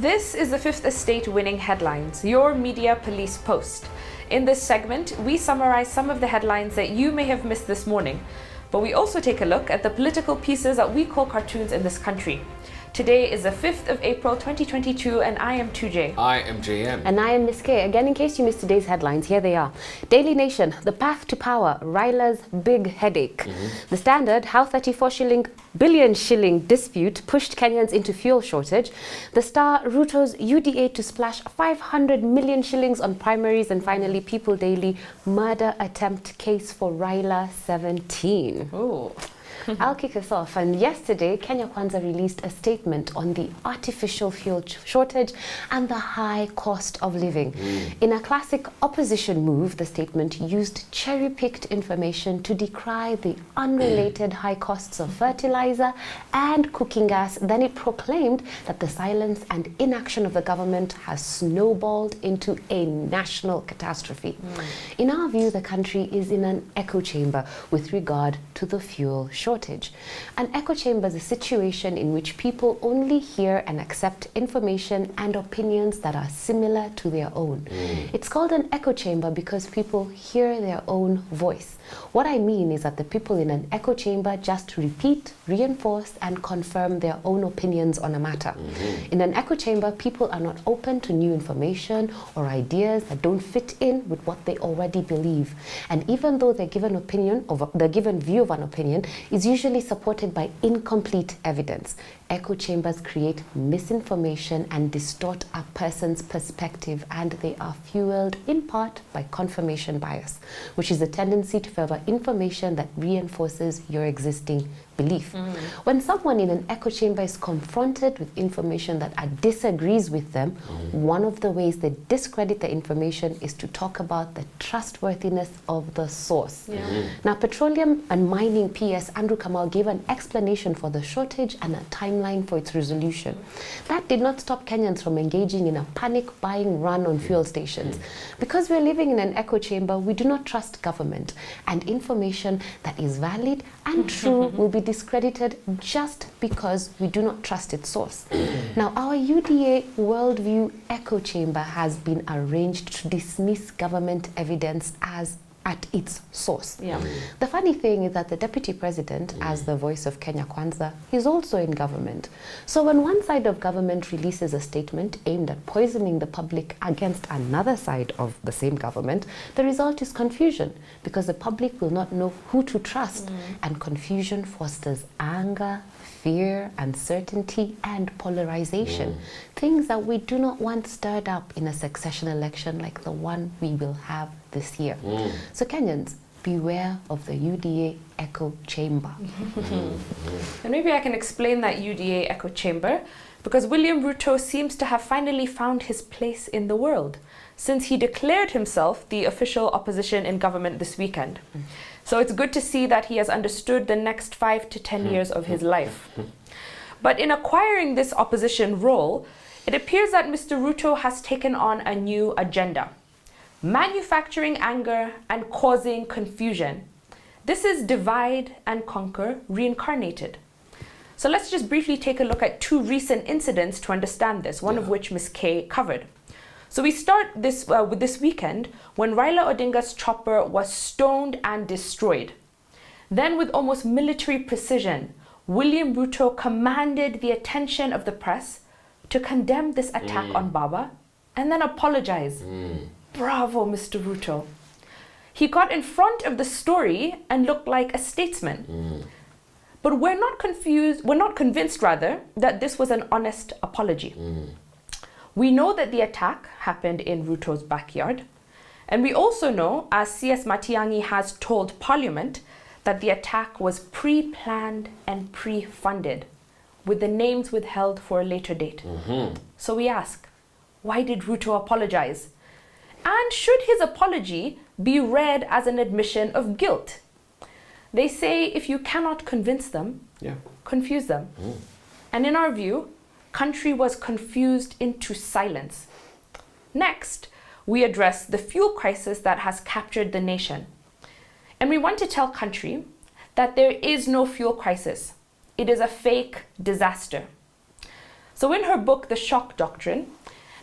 This is the Fifth Estate Winning Headlines, your media police post. In this segment, we summarize some of the headlines that you may have missed this morning, but we also take a look at the political pieces that we call cartoons in this country. Today is the 5th of April 2022 and I am 2J. I am JM. And I am Miss K. Again, in case you missed today's headlines, here they are. Daily Nation, the path to power, RAILA's big headache. The Standard, how 34 billion shilling dispute pushed Kenyans into fuel shortage. The Star, Ruto's UDA to splash 500 million shillings on primaries. And finally, People Daily, murder attempt case for RAILA 17. Ooh. I'll kick us off. And yesterday, Kenya Kwanza released a statement on the artificial fuel shortage and the high cost of living. In a classic opposition move, the statement used cherry-picked information to decry the unrelated high costs of fertilizer and cooking gas. Then it proclaimed that the silence and inaction of the government has snowballed into a national catastrophe. In our view, the country is in an echo chamber with regard to the fuel shortage. An echo chamber is a situation in which people only hear and accept information and opinions that are similar to their own. It's called an echo chamber because people hear their own voice. What I mean is that the people in an echo chamber just repeat, reinforce, and confirm their own opinions on a matter. In an echo chamber, people are not open to new information or ideas that don't fit in with what they already believe. And even though their given view of an opinion is usually supported by incomplete evidence, echo chambers create misinformation and distort a person's perspective, and they are fueled in part by confirmation bias, which is a tendency to favor information that reinforces your existing belief. When someone in an echo chamber is confronted with information that disagrees with them, one of the ways they discredit the information is to talk about the trustworthiness of the source. Now, Petroleum and Mining PS Andrew Kamau gave an explanation for the shortage and a timeline for its resolution. That did not stop Kenyans from engaging in a panic buying run on fuel stations. Because we're living in an echo chamber, we do not trust government, and information that is valid and true will be discredited just because we do not trust its source. Now, our UDA worldview echo chamber has been arranged to dismiss government evidence as at its source. The funny thing is that the Deputy President, as the voice of Kenya Kwanza, is also in government. So when one side of government releases a statement aimed at poisoning the public against another side of the same government, the result is confusion, because the public will not know who to trust, and confusion fosters anger, fear, uncertainty, and polarization. Things that we do not want stirred up in a succession election like the one we will have this year. So Kenyans, beware of the UDA echo chamber. And maybe I can explain that UDA echo chamber, because William Ruto seems to have finally found his place in the world, since he declared himself the official opposition in government this weekend. So it's good to see that he has understood the next 5 to 10 years of his life. But in acquiring this opposition role, it appears that Mr. Ruto has taken on a new agenda: manufacturing anger and causing confusion. This is divide and conquer reincarnated. So let's just briefly take a look at 2 recent incidents to understand this, one of which Ms. K covered. So we start this with this weekend, when Raila Odinga's chopper was stoned and destroyed. Then, with almost military precision, William Ruto commanded the attention of the press to condemn this attack on Baba and then apologize. Bravo, Mr. Ruto. He got in front of the story and looked like a statesman. But we're not convinced that this was an honest apology. We know that the attack happened in Ruto's backyard. And we also know, as CS MATIANG'I has told Parliament, that the attack was pre-planned and pre-funded, with the names withheld for a later date. So we ask, why did Ruto apologize? And should his apology be read as an admission of guilt? They say if you cannot convince them, confuse them. And in our view, country was confused into silence. Next, we address the fuel crisis that has captured the nation. And we want to tell country that there is no fuel crisis. It is a fake disaster. So in her book, The Shock Doctrine,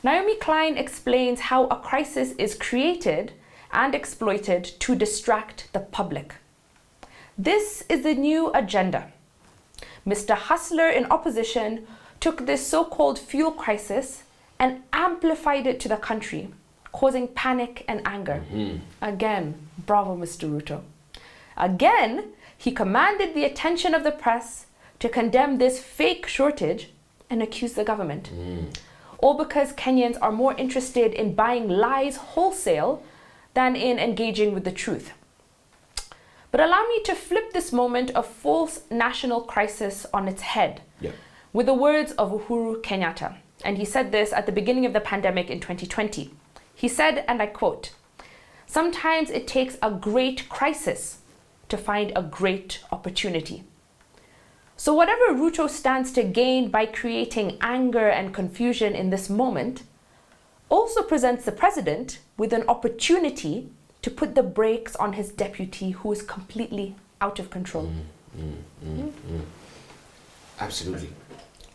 Naomi Klein explains how a crisis is created and exploited to distract the public. This is the new agenda. Mr. Hustler in opposition took this so-called fuel crisis and amplified it to the country, causing panic and anger. Again, bravo, Mr. Ruto. Again, he commanded the attention of the press to condemn this fake shortage and accuse the government. All because Kenyans are more interested in buying lies wholesale than in engaging with the truth. But allow me to flip this moment of false national crisis on its head with the words of Uhuru Kenyatta. And he said this at the beginning of the pandemic in 2020. He said, and I quote, "Sometimes it takes a great crisis to find a great opportunity." So whatever Ruto stands to gain by creating anger and confusion in this moment also presents the president with an opportunity to put the brakes on his deputy who is completely out of control. Absolutely.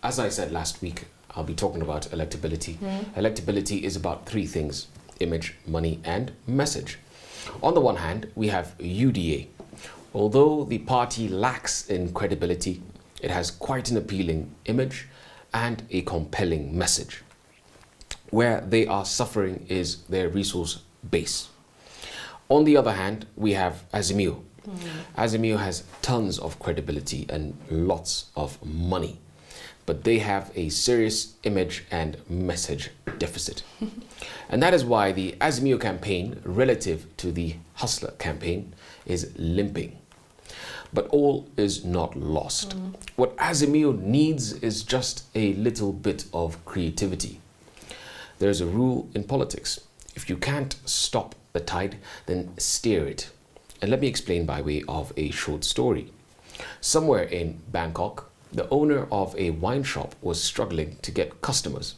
As I said last week, I'll be talking about electability. Electability is about three things: image, money, and message. On the one hand, we have UDA. Although the party lacks in credibility, it has quite an appealing image and a compelling message. Where they are suffering is their resource base. On the other hand, we have Azimio. Azimio has tons of credibility and lots of money, but they have a serious image and message deficit. And that is why the Azimio campaign, relative to the Hustler campaign, is limping. But all is not lost. What Azimio needs is just a little bit of creativity. There's a rule in politics: if you can't stop the tide, then steer it. And let me explain by way of a short story. Somewhere in Bangkok, the owner of a wine shop was struggling to get customers.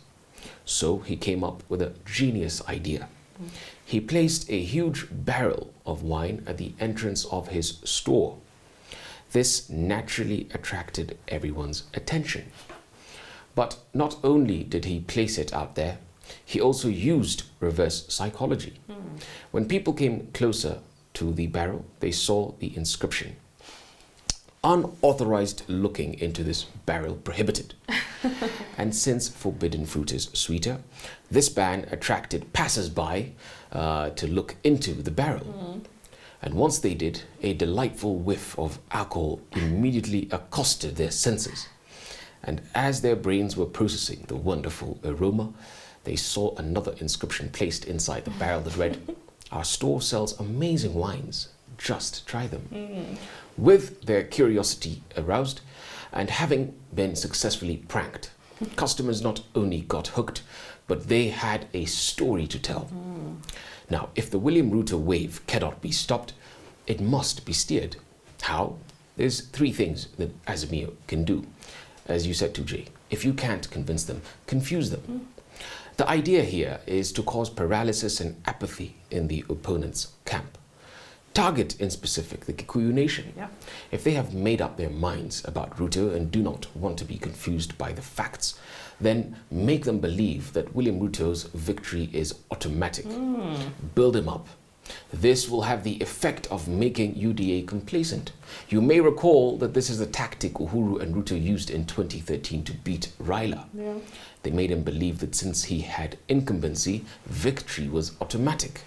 So he came up with a genius idea. He placed a huge barrel of wine at the entrance of his store. This naturally attracted everyone's attention. But not only did he place it out there, he also used reverse psychology. When people came closer to the barrel, they saw the inscription: "Unauthorized looking into this barrel prohibited." And since forbidden fruit is sweeter, this ban attracted passers-by to look into the barrel. And once they did, a delightful whiff of alcohol immediately accosted their senses. And as their brains were processing the wonderful aroma, they saw another inscription placed inside the barrel that read, "Our store sells amazing wines. Just try them." With their curiosity aroused and having been successfully pranked, customers not only got hooked, but they had a story to tell. Now, if the William Ruto wave cannot be stopped, it must be steered. How? There's three things that Azimio can do. As you said, 2J, if you can't convince them, confuse them. The idea here is to cause paralysis and apathy in the opponent's camp. Target in specific the Kikuyu Nation. If they have made up their minds about Ruto and do not want to be confused by the facts, then make them believe that William Ruto's victory is automatic. Build him up. This will have the effect of making UDA complacent. You may recall that this is the tactic Uhuru and Ruto used in 2013 to beat RAILA. They made him believe that since he had incumbency, victory was automatic.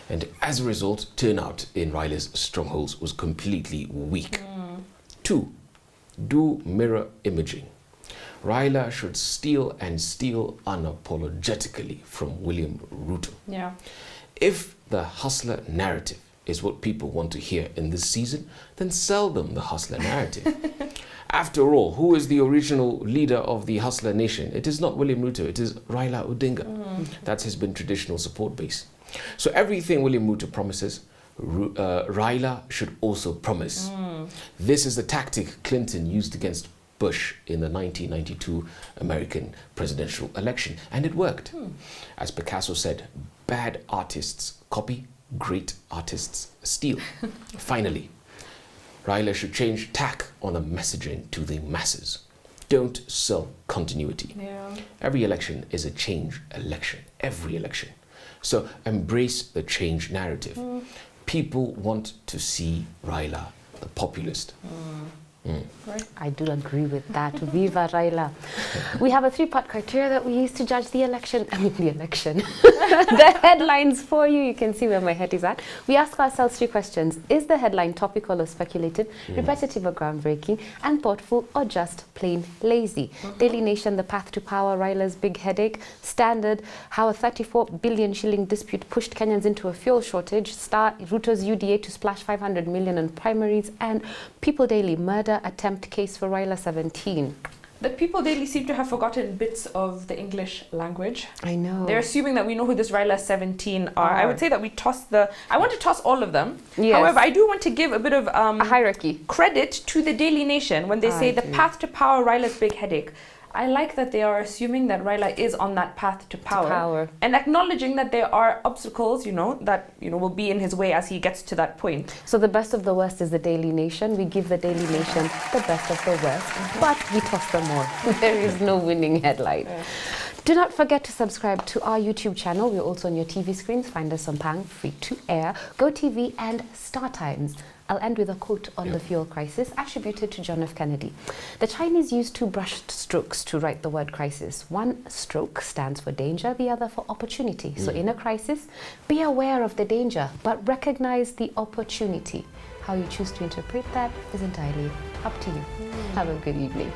And as a result, turnout in Raila's strongholds was completely weak. 2, do mirror imaging. Raila should steal unapologetically from William Ruto. If the hustler narrative is what people want to hear in this season, then sell them the hustler narrative. After all, who is the original leader of the hustler nation? It is not William Ruto, it is Raila Odinga. That's his been traditional support base. So everything William Ruto promises, Raila should also promise. This is the tactic Clinton used against Bush in the 1992 American presidential election, and it worked. As Picasso said, bad artists copy, great artists steal. Finally, Raila should change tack on the messaging to the masses. Don't sell continuity. Yeah. Every election is a change election. Every election. So embrace the change narrative. People want to see Raila, the populist. Right. I do agree with that. Viva Raila. We have a 3-part criteria that we use to judge the election. The headlines for you. You can see where my head is at. We ask ourselves 3 questions. Is the headline topical or speculative, repetitive or groundbreaking, and thoughtful or just plain lazy? Daily Nation, the path to power, Raila's big headache. Standard, how a 34 billion shilling dispute pushed Kenyans into a fuel shortage. Star, Ruto's UDA to splash 500 million on primaries. And People Daily, murder attempt case for Raila 17. The People Daily seem to have forgotten bits of the English language. I know. They're assuming that we know who this Raila 17 are. I would say that we toss I want to toss all of them. Yes. However, I do want to give a bit of a hierarchy. Credit to the Daily Nation when they say the path to power, Raila's big headache. I like that they are assuming that Raila is on that path to power. And acknowledging that there are obstacles, that will be in his way as he gets to that point. So the best of the worst is the Daily Nation. We give the Daily Nation the best of the worst, but we toss them all. There is no winning headline. Yeah. Do not forget to subscribe to our YouTube channel. We're also on your TV screens. Find us on Pang, Free to Air, GoTV and Star Times. I'll end with a quote on the fuel crisis attributed to John F. Kennedy. The Chinese used 2 brushed strokes to write the word crisis. One stroke stands for danger, the other for opportunity. So in a crisis, be aware of the danger, but recognize the opportunity. How you choose to interpret that is entirely up to you. Have a good evening.